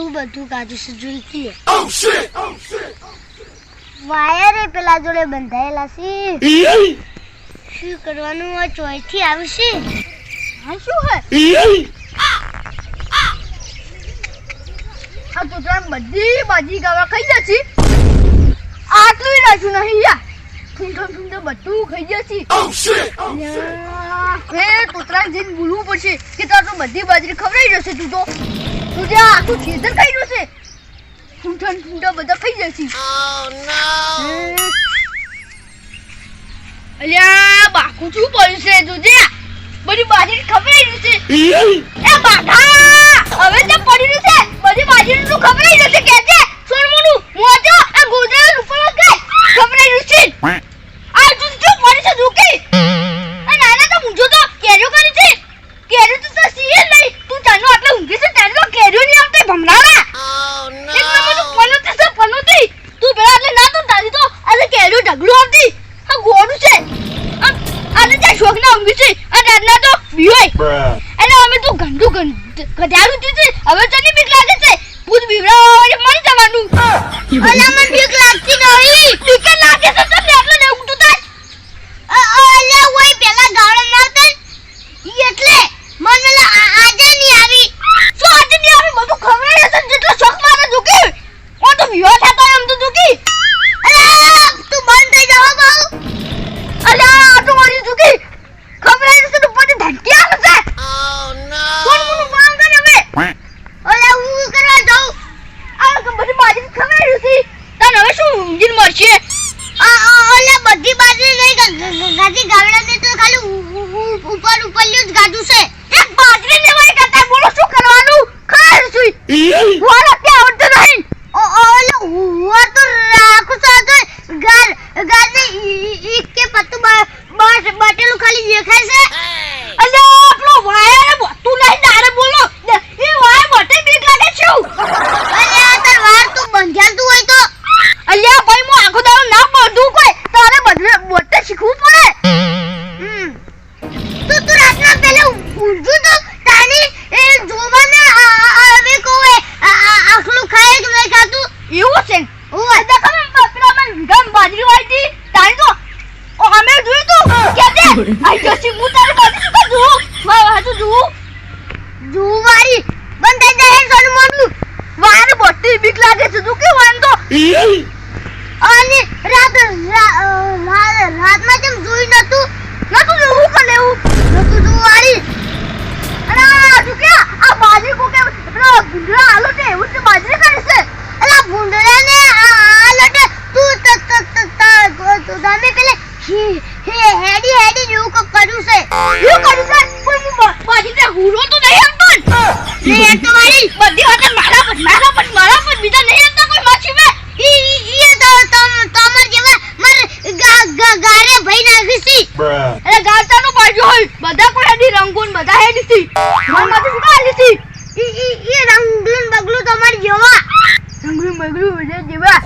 એવું બધું કાઢું છે જોઈ કે વાયરે પેલા જોડે બંધાયેલા છે શું કરવાનું આ ચોઈથી આવશે હા શું હે આ તો જાન બધી બાજી ગાવા ખાઈ જશે આટલું રાખ્યું નહીં યા ઠુંઠો બધું ખાઈ જશે એ તોતરા જઈને બોલવું પડશે કે તાર તો બધી બાજરી ખવડાઈ જશે તું તો જ્યાં આખું ખેતર ખાઈ જશે ઠુંઠા બધા ખાઈ જશે અલ્યા બાકુ શું પડ્યું છે તુજે બધી બાજરી ખવડાઈ જશે એ બાધા હવે તે પડી છે બધી બાજરી તું ખવડાઈ જશે કે છે સોનમોનું મોજો આ ગોદરા ઉપર કે ખવડાઈ જશે આ તું શું પડી છે દુકી આ નાના તો મુજો તો કેરો કરી છે કેરો તો સીએ નહીં તું જાનો આટલે ઊંઘી છે ત્યારે તો કેરો નહીં આવતો ભમરાડા એક નંબરનું પનોતી છે પનોતી તું પેલા એટલે ના તો તારી તો આજે કેરો ઢગલો આવતી આ ગોડું છે આજે ત્યાં શોખ ના ઊંઘી છે આ દાદના તો બીવાય એટલે અમે તો ગંદુ ગધારું છે હવે તને બીક લાગે છે ભૂત બીવડા મરી જવાનું અલા મને બીક લાગતી નહીં બીક લાગે છે તમને એટલે ને ઊંઘતું થાય અલા ઓય પેલા ગાળા ના આવતા એટલે મને આજે નહીં આવી શું આજે નહીં આવી બધું ખવડાય છે જેટલો શોખ મારે દુકી ઓ તો બીવા થતો એમ તો દુકી અલા તું બંધ થઈ જાવ બહુ અલા આ તો મારી દુકી ખવડાય છે તો પછી ધટકી આવે છે કોણ કોણ કામ કરે હવે અલા હું કરવા જાઉં આ તો બધી બાજરી ખવડાય છે તને હવે શું ઊંઘીને મરશે અલા બધી બાજરી નહીં ગાજી ગાવડા ને તો ખાલી ઉપર લ્યું જ ગાડું છે એક બાજરી લેવાય કરતા બોલો શું કરવાનું ખાર સુઈ વાળા ત્યાં આવડતું નહીં ઓલા હું તો રાખું તો ગાને ઈ કે પત્તું બાટેલું ખાલી દેખાય છે અલ્યા આપણો વાયર તું નહીં દારે બોલો એ વાયર બટે બીક લાગે છે અલ્યા તાર વાર તું બંધાતું હોય તો અલ્યા ભાઈ હું આખો દાડો ના બધું કોઈ તારે બદલે બોટે શીખવું પડે તું રાતના પેલે ઊંધું તો તાની એ જોવાના હવે કોઈ આખલું ખાય કે નહીં ખાતું એવું છે ઓય દેખો ને પેલા મને ગમ બાજરી વાળી તારી તો ઓ અમે જોઈ તો કે દે આઈ જસી હું તારી બાજરી તો જો મારા હાથ જો જુવારી બંધ થઈ જાય સોનું મોનું વાર બોટે બીક લાગે છે તું કે વાન તો અને રાતમાં જેમ જોઈ નતું જોવું કે લેવું નતું જુવારી અરે તું કે આ બાજરી કો કે પેલો ગુંડરા આલો છે એવું છે બાજરી કરે છે અલા ભૂંડરાને આ લટે તું તમે પેલે હેડી જેવું કો કર્યું છે એવું કર્યું છે પણ હું બાજરી હુરો તો નહીં આવતો ને એ તો મારી બધી વાત મારા પર બીજા નહીં આવતા કોઈ માછી મે ઈ તો તમાર જેવા મને ગારે ભઈ નાખી છે અરે ગાતાનો બાજુ હોય બધા કોઈ હેડી રંગૂન બધા હેડી છે મારમાંથી શું કાઢી છે ઈ રંગલું બગલું તમાર જેવા રંગલું બગલું બધા જેવા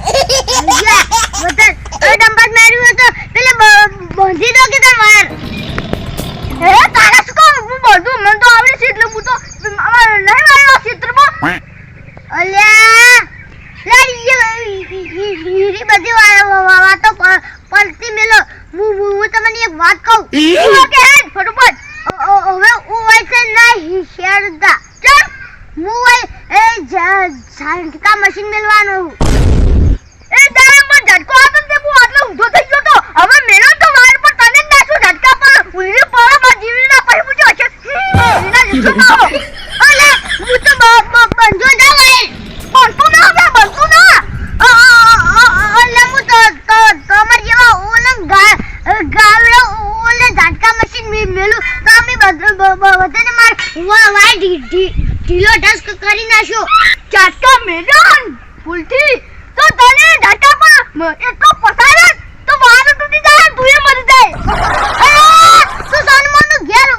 બધા ડંબાત માર્યું તો પેલે બંધી દો કે તાર વાર હે તારા શું કહું હું બધું મને તો આવડે છે એટલે હું તો નહીં વાળો ક્ષેત્રમાં અલ્યા હીરી બધી વાતો પડતી મેલો હું તમને એક વાત કહું કે ફટોફટ હવે હું વૈસે નહીં શેરતા ચલ હું ઝટકા મશીન મેલવાનું એ તારે મને ઝટકો આપે તે હું આટલો ઊંધો થઈ ગયો તો હવે મેલો તો વાર પર તને જ નાખું ઝટકા પર ઉલરી પર માં જીવી ના પછી પૂછ્યો છે એના જેટલો ના હો અલે હું તો બંધો જાવ બનતું ના હવે બનતું ના અલે હું તો તમાર જેવા ઓલમ ગાવડો ઓલે ઝટકા મશીન મેલું તો અમે બધાને માર વાય ઢીલો ઢસ્ક કરી નાખ્યો ઝટકા મેદાન ભૂલથી તો તને ઝટકા પર એટલો પસારે તો વાર તૂટી જાય તું મરી જાય તું સનમોનું ઘેર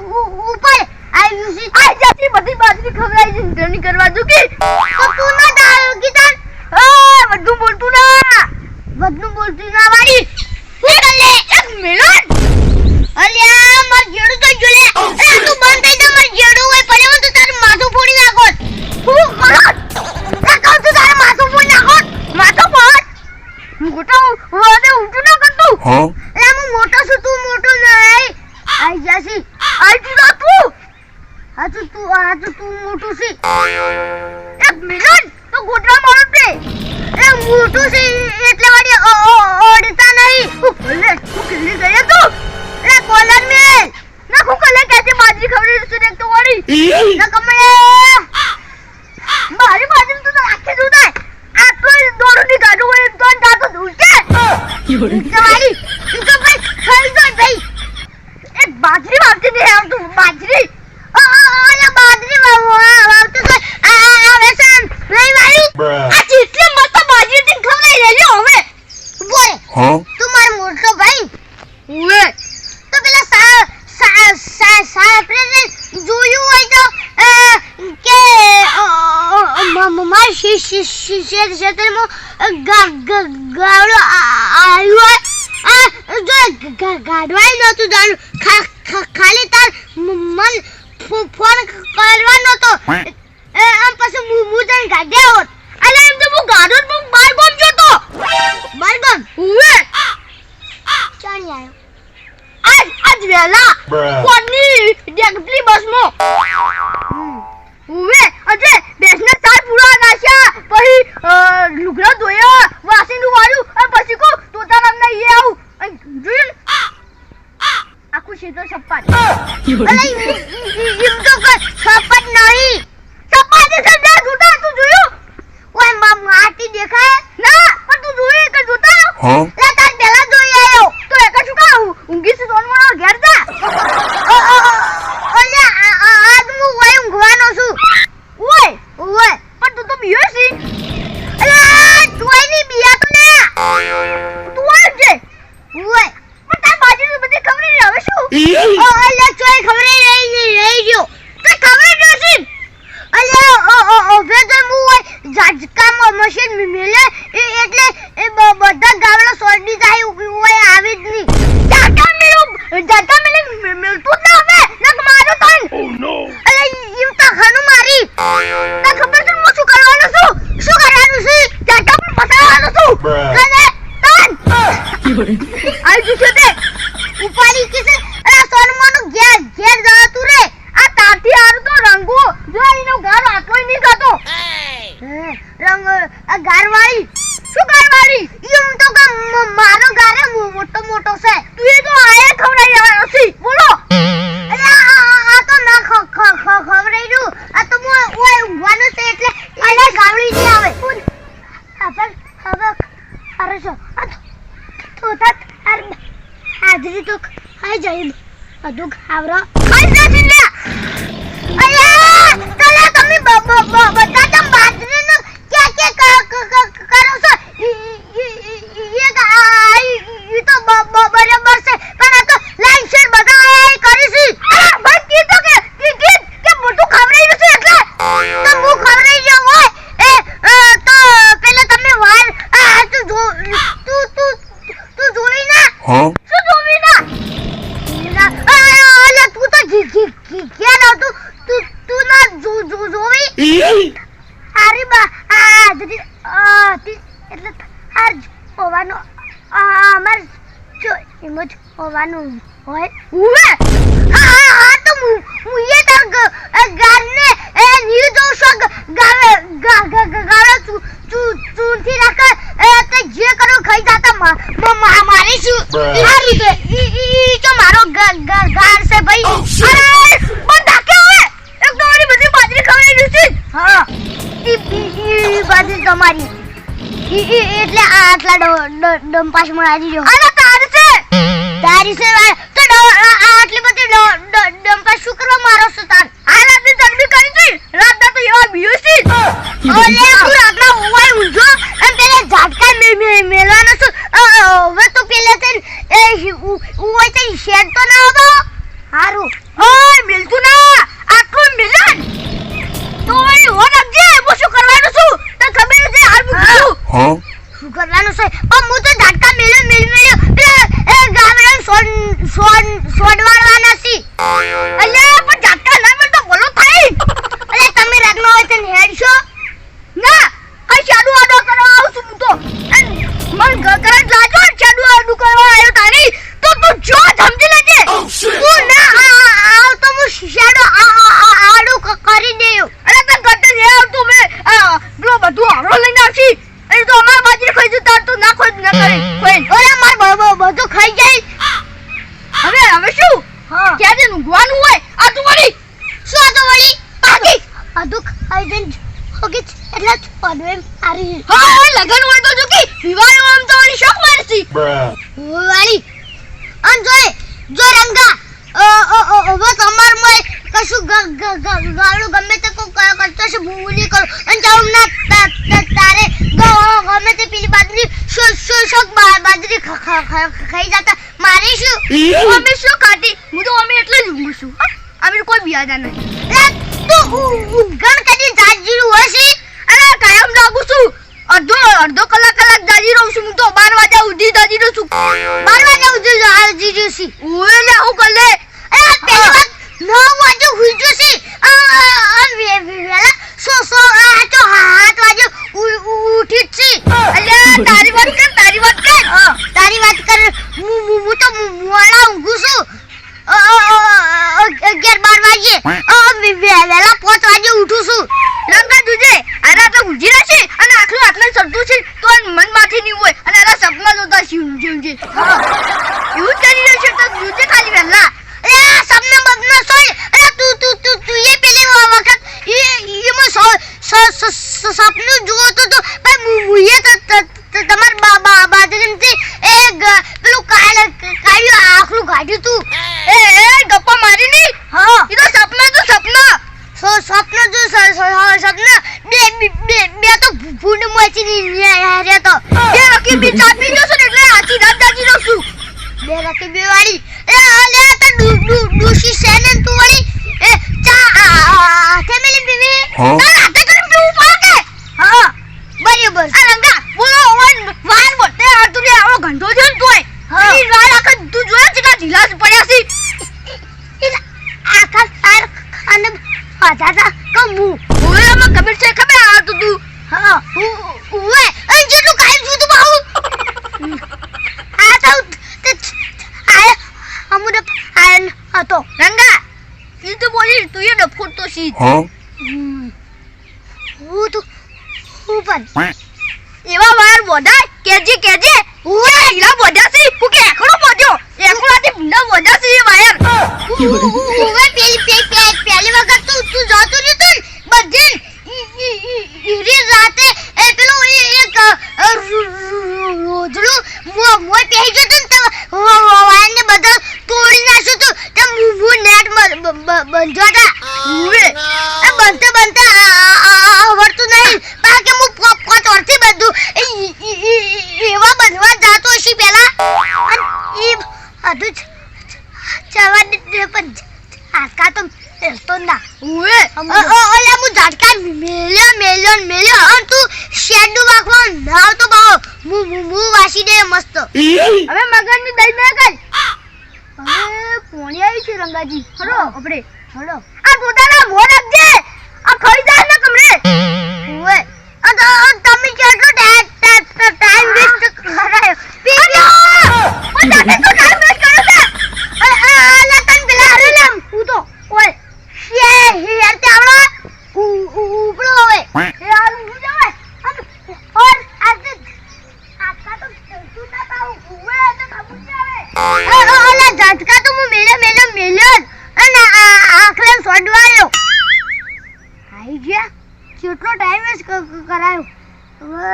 ઉપર આવ્યું છે આ જાતી બધી બાજરી ખવડાઈ છે ધણી કરવા દુકી તો તું ના દાળ ગીતા બધું બોલતું ના વાળી હું લે એક મેલન અલ્યા માર જેડું તો જોલે તું બંધ થઈ જા માર જેડું હોય પડ્યો તો તારું માથું ફોડી નાખો હું મરદ મોટો હવે ઊંચું ન કરતું એટલે હું મોટો છું તું મોટો નહીં આઈ જાસી આઈ તું ના તું તું મોટું છે એક મિનિટ તો ગોટવા મારો તે એ મોટું છે એટલે વાડી ઓડતા નહીં લે તું કિલ્લી ગયો તું એ કોલર મેલ ના કુકલે કેસે બાજરી ખવડી છે દેખ તો વાડી ના કમે મારી બાજરી તો આખે દૂધાય આટલો દોડની ગાડો હોય તો જાતો દૂધે તમારી તું તો ભાઈ ખાઈ જાય ભાઈ એ બાજરી વાવતી દે આવ તું બાજરી ઓલા બાજરી વાવતો તો આ વેસન લઈ વાળી આ જેટલી મસ્ત બાજરી થી ખવડાઈ લેજો હવે બોલે તું મારો મોટો ભાઈ ઓએ તો પેલા પ્રેઝન્ટ જોયું હોય તો કે માર શેતરમાં ગાવડો આવ્યો જો ગાડવાય નતું જાણું ખાલી તાર મન ફોન કરવાનો તો આમ પછી હું તને ગાડ્યા હોત અલે એમ તો હું ગાડો પણ બાર ગમ જતો બાર ગમ ઉવે ચાણી આવ્યો આજ વેલા કોની ડેગપલી બસમાં ઉવે અજે બેસને સાર પૂરા નાખ્યા પછી લુગડા ધોયા વાસીનું વાળ્યું અને પછી કો તોતા નામના એ આવું જોયું આખું છે તો સપાટ અલે એમ તો સપાટ નહીં સપાટ છે દે જોતા તું જોયું ઓય માટી દેખાય ના પણ તું જોયું કે જોતા લે તાર પેલા જોઈ આવ્યો તો એક શું કહું ઊંઘી છે સોનવાનો ઘેર જા ઓલે આજ હું ઓય ઊંઘવાનો છું ઓય પણ તું તો બીયો છે અલે તું ની બિયા તો લે તું આવજે ઓય પણ તાર બાજુ બધી ખબર નહીં હવે શું અલે ચોય ખબર રહી ગયો તો ખબર નથી અલે ઓવે તો હું ઝાટકા મશીન મેલે એટલે એ બધા ગાવડા સોડી જાય ઓય આવી જ નહીં ઝાટકા મેલે મેલતું જ ના હવે નક મારો તન અલે ઈમ તો ખાનું મારી ના ખબર છે હું શું કરવાનું છું ઝાટકા પર ફસાવાનું છું અને તન આઈ જશે તે ઉપાડી કે છે અરે સોનમાનો ઘેર જાતું રે આ તાતી આરું તો રંગો જો એનો ઘર આટલો નહીં ખાતો રંગ આ ગારવાળી શું ગારવાળી ઈમ તો મારો ગારે મોટો છે તું એ તો આયા ખવડાઈ આવ્યો છે બોલો અરે આ તો ના ખવડાઈ દઉં આ તો ઓય ઊંઘવાનું છે એટલે અરે ગાવડી નહીં આવે હવે અરે છો તો તત હાજરી તો ખાઈ જાય બધું ખાવરો ખાઈ નથી લે અરે તલે તમે બધા તમ બાજરીનો કે કરો છો ઈ તો બરાબર છે પણ આ તો લાઈન શેર બધા કરી છે અરે ભાઈ કીધું કે મોટું ખવડાઈ છે એટલે તો હું ખવડાઈ ગયો હોય તો પેલા તમે વાર તું જોઈ ના શું જોવી ના અલે તું તો ક્યાં ના તું ના જોવી અરે બા એટલે આજ હોવાનો અમાર જો એમ જ હોવાનું હોય ઉવે હા તો હું એ તાર ગારને ની જો સગ ગાવે ચૂંથી રાખે તે જે કરો ખાઈ જાતા મારી શું આ રીતે ઈ તો મારો ગાર છે ભાઈ અરે પણ ધાકે હવે એક તમારી બધી બાજરી ખવડાવી દીધી હા ઈ બાજરી તમારી એટલે આટલા ડંપાસ મરાજી જો અરે તારી છે તો આટલી બધી ડંપાસ શું કરવા મારો છો તાર આ રાતની જલ્દી કરી છે રાતના તો એવા બીયો છે ઓલે તું રાતના ઓય ઊંઘો એમ પેલે ઝાટકા મેલવાનો છું હવે તો પેલે તે ઓય તે શેડ તો ના આવો હારું ઓય મિલતું ના આટલું મિલન તો ઓય હો રાખજે હું શું કરવાનું છું તને ખબર છે હાલ હું શું કરવાનું છે પણ હું તો ઝાટકા મેલ્યો સોડવાના છે અલે પણ ઝાટકા ના મળતો બોલો થાય અલે તમે રાતનો હોય તને હેડશો ના કઈ શાડુ આડો કરવા આવું છું હું તો મન ઘર લાજો ચાડુ આડું કરવા આવ્યો તારી તો તું જો સમજી લેજે તું ના આવ તો હું શેડો આડું કરી દેયો અરે તને ગટે લે આવ તું મે પેલો બધું આવરો લઈને આવશી એ તો અમાર બાજરી ખાઈ જતા તો ના ખોજ ના કરે કોઈ ઓરે માર બધું ખાઈ જાય હવે શું હા ક્યાં જે ઊંઘવાનું હોય આ તું વળી શું આ તો વળી પાકી અધુ ખાઈ જન ઓકે એટલે પડવે મારી હા લગન હોય તો જો કે વિવાહ આમ તો વળી શોખ મારસી વાળી અન જો રંગા ઓ તમાર મોય કશું ગાળું ગમે તે કો કરતો છે ભૂલી કરો અન જાઉં ના તારે ગમે તે પેલી બાજરી શોક બાજરી ખાઈ જતા મારે શું અમે શું ખાતી હું તો અમે એટલે જ ઊંઘું છું અમે કોઈ બિયાદા નથી તું ગણ કદી જાજીરું હશે અરે કાયમ લાગુ છું અડધો કલાક જાજી રહું છું હું તો 12 વાગ્યા સુધી જાજી રહું છું 12 વાગ્યા સુધી જાજી રહ્યું છે ઓય લે હું કર લે અરે પેલી વાત 9 વાગે હુઈ જશે વેલા સો આ તો 7 વાગે ઉઠી જ છે અલ્યા તારી વાત કર તારી વાત કર હું તો મોડા ઊંઘું છું 11-12 વાગે વેલા 5 વાગે ઉઠું છું લંકા તુજે અરે તો ઉજી રહેશે અને આટલું સરતું છે તો મન માંથી નહીં હોય અને આના સપના જોતા છે એવું કરી રહ્યો છે તો તુજે ખાલી વેલા અરે સપના બદના સોય અરે તું એ પેલી વખત એમાં સપનું જોતો તો ભાઈ મુએ તો તમાર બાજરીમાંથી પેલું કાળ્યું આખલું કાઢ્યું તું એ ગપ્પા મારી નહીં હા એ તો સપના બે તો ભૂંડ મોચી રે તો બે રકી બી ચા પી જશે એટલે આછી રાત જાજી રહું છું બે રકી બે વાળી અલે તો ડુશી સેને તું વાળી એ ચા ફેમિલી પીવી તારા હાથે કરીને પીવું પડે હા બરાબર આ રંગા બોલો વાન બોલતે આ તું આવો ગંધો છે ને તોય હા. ઈ વાર આખા તું જોયા છે કે ઢીલા પડ્યા છે આખા સાર ખાને આધાતા કમુ ઓલામાં ખબર છે ખબર આ તું હા ઉવે અન જેટલું કાઈ છું તું બાહુ આ તો આ અમુને આયન હતો રંગા ઈ તો બોલી તું એ ડફોટ તો સી હું તો ઉપર એવા વાર બોધાય કેજે ઓય હીરા બોધ્યા છે હું કે એકડો બોધ્યો એકડાથી ભૂંડા બોધ્યા છે એ વાયર ઉવે પેલી વખત તું જોતો નતો ને બધે ઈરી રાતે એ પેલું એક રોજડું મોય પહેરી ગયો તો ને વાયરને બધા તોડી નાખ્યું તું તે હું નેટ બંધ્યો ઉવે આ બનતે આવડતું નહીં બાકી હું પોત વર્ષથી બધું એવા બનવા જાતો હશે પેલા અને એ બધું જવા દે પણ ઝાટકા તો મેલતો ના ઉવે ઓલા હું ઝાટકા મેલ્યો અને તું શેડું વાગવા નાવ તો બહુ હું વાસી દે મસ્ત હવે મગનની દઈ મે કઈ હવે પોણી આવી છે રંગાજી હરો આપણે હળો આ પોતાના મોં રાખજે આ ખાઈ જાય ને કમરે ઓય તમે કેટલો ટાઈમ વેસ્ટ કરાયો પીજો ઓ જાતે તો ટાઈમ વેસ્ટ કર્યો છે અલા તન પેલા હરેલમ હું તો ઓય હેર તે આવડો ઉપડો હોય યાર હું જવાય ઓર આજે આકા તો તું ના પાઉ ઉવે તો ખબર આવે ઓલા ઝટકા તો હું મેલ્યો અને આખલે સોડવાયો આઈ ગયા કેટલો ટાઈમ વેસ્ટ કરાયો હવે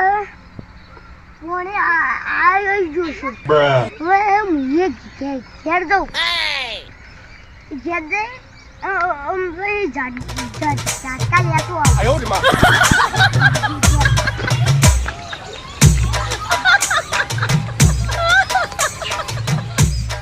મોને આ જોશે હવે મુએ ઘેર દઉં ઘેર દે ઝાટકા લેતો આવ